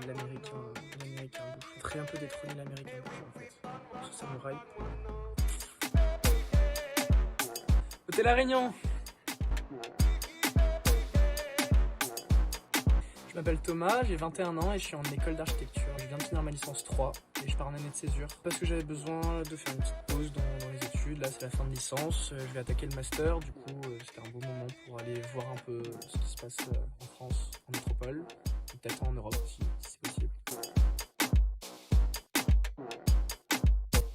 L'américain, je ferais un peu détrôner l'américain en fait. Ce samouraï. Hôtel La Réunion. Je m'appelle Thomas, j'ai 21 ans et je suis en école d'architecture. Je viens de finir ma licence 3 et je pars en année de césure. Parce que j'avais besoin de faire une petite pause dans les études. Là, c'est la fin de licence. Je vais attaquer le master. Du coup, c'était un bon moment pour aller voir un peu ce qui se passe en France, en métropole. Et peut-être en Europe aussi, si c'est possible.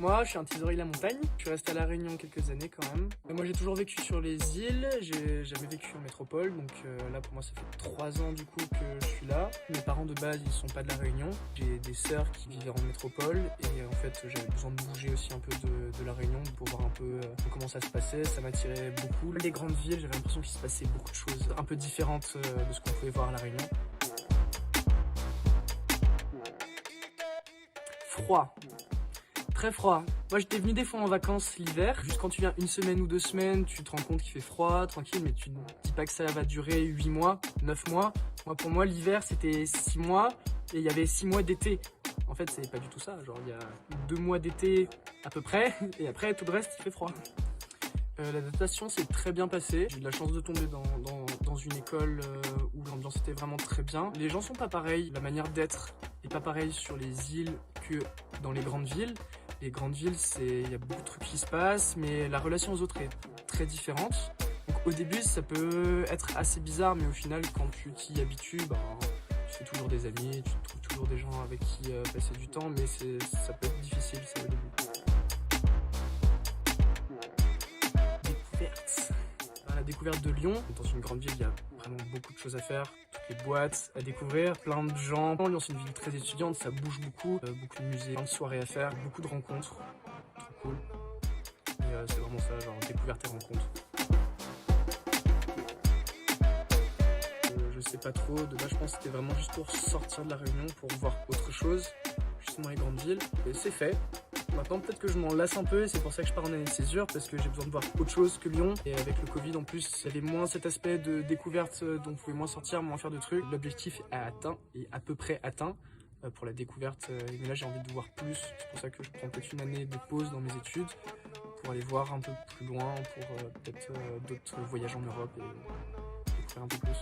Moi, je suis un Thésaurier de la montagne. Je suis resté à La Réunion quelques années quand même. Mais moi, j'ai toujours vécu sur les îles. J'ai jamais vécu en métropole. Donc là, pour moi, ça fait 3 ans du coup que je suis là. Mes parents de base, ils sont pas de La Réunion. J'ai des sœurs qui vivaient en métropole. Et en fait, j'avais besoin de bouger aussi un peu de La Réunion pour voir un peu comment ça se passait. Ça m'attirait beaucoup. Les grandes villes, j'avais l'impression qu'il se passait beaucoup de choses un peu différentes de ce qu'on pouvait voir à La Réunion. Froid. Très froid. Moi j'étais venu des fois en vacances l'hiver. Juste quand tu viens une semaine ou 2 semaines, tu te rends compte qu'il fait froid, tranquille, mais tu te dis pas que ça va durer 8 mois, 9 mois. Moi pour moi l'hiver c'était 6 mois et il y avait 6 mois d'été. En fait c'est pas du tout ça, genre il y a 2 mois d'été à peu près et après tout le reste il fait froid. L'adaptation s'est très bien passée. J'ai eu de la chance de tomber dans une école où l'ambiance était vraiment très bien. Les gens sont pas pareils, la manière d'être est pas pareille sur les îles que dans les grandes villes. Les grandes villes, il y a beaucoup de trucs qui se passent, mais la relation aux autres est très différente. Donc au début, ça peut être assez bizarre, mais au final, quand tu t'y habitues, tu fais toujours des amis, tu trouves toujours des gens avec qui passer du temps, mais ça peut être difficile, ça au début. Découverte. La découverte de Lyon. Dans une grande ville, il y a vraiment beaucoup de choses à faire. Toutes les boîtes à découvrir, plein de gens. Lyon, c'est une ville très étudiante, ça bouge beaucoup. Beaucoup de musées, plein de soirées à faire, beaucoup de rencontres. Trop cool. Et c'est vraiment ça, genre découverte et rencontres. Je sais pas trop, de base je pense que c'était vraiment juste pour sortir de La Réunion, pour voir autre chose, justement les grandes villes. Et c'est fait. Maintenant peut-être que je m'en lasse un peu et c'est pour ça que je pars en année de césure parce que j'ai besoin de voir autre chose que Lyon. Et avec le Covid en plus, il y avait moins cet aspect de découverte dont on pouvait moins sortir, moins faire de trucs. L'objectif est atteint et à peu près atteint pour la découverte. Mais là j'ai envie de voir plus, c'est pour ça que je prends peut-être une année de pause dans mes études pour aller voir un peu plus loin, pour peut-être d'autres voyages en Europe et découvrir un peu plus.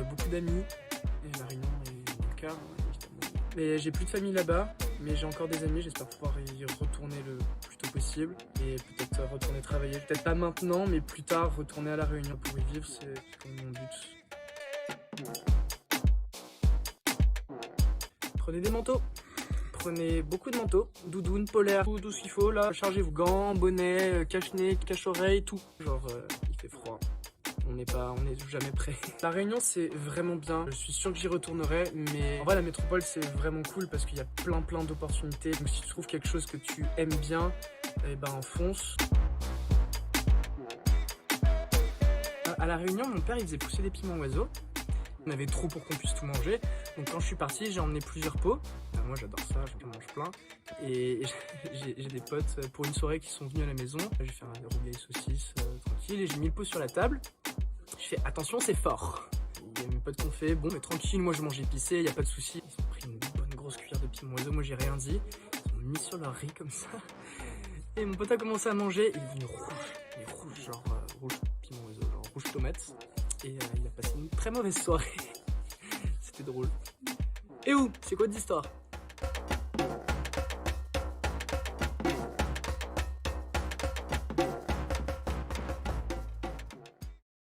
Beaucoup d'amis, et La Réunion est mon cœur, évidemment. Mais j'ai plus de famille là-bas, mais j'ai encore des amis, j'espère pouvoir y retourner le plus tôt possible et peut-être retourner travailler. Peut-être pas maintenant, mais plus tard, retourner à La Réunion pour y vivre, c'est comme mon but. Prenez des manteaux. Prenez beaucoup de manteaux, doudoune, polaire, tout ce qu'il faut là. Chargez-vous gants, bonnets, cache-nez, cache-oreille, tout. Genre, il fait froid. On n'est jamais prêt. La Réunion c'est vraiment bien, je suis sûr que j'y retournerai, mais en vrai la métropole c'est vraiment cool parce qu'il y a plein d'opportunités. Donc si tu trouves quelque chose que tu aimes bien, eh ben fonce. À La Réunion, mon père il faisait pousser des piments oiseaux. On avait trop pour qu'on puisse tout manger. Donc quand je suis parti, j'ai emmené plusieurs pots. Moi j'adore ça, je mange plein. Et j'ai des potes pour une soirée qui sont venus à la maison. J'ai fait un rougail saucisse tranquille et j'ai mis le pot sur la table. Je fais attention, c'est fort. Il y a mes potes qui ont fait bon mais tranquille, moi je mange épicé, y a pas de souci. Ils ont pris une bonne grosse cuillère de piment oiseau, moi j'ai rien dit. Ils ont mis sur leur riz comme ça. Et mon pote a commencé à manger, il est devenu rouge. Mais rouge, genre rouge piment oiseau, genre rouge tomate. Et il a passé une très mauvaise soirée. C'était drôle. Et où? C'est quoi d'histoire?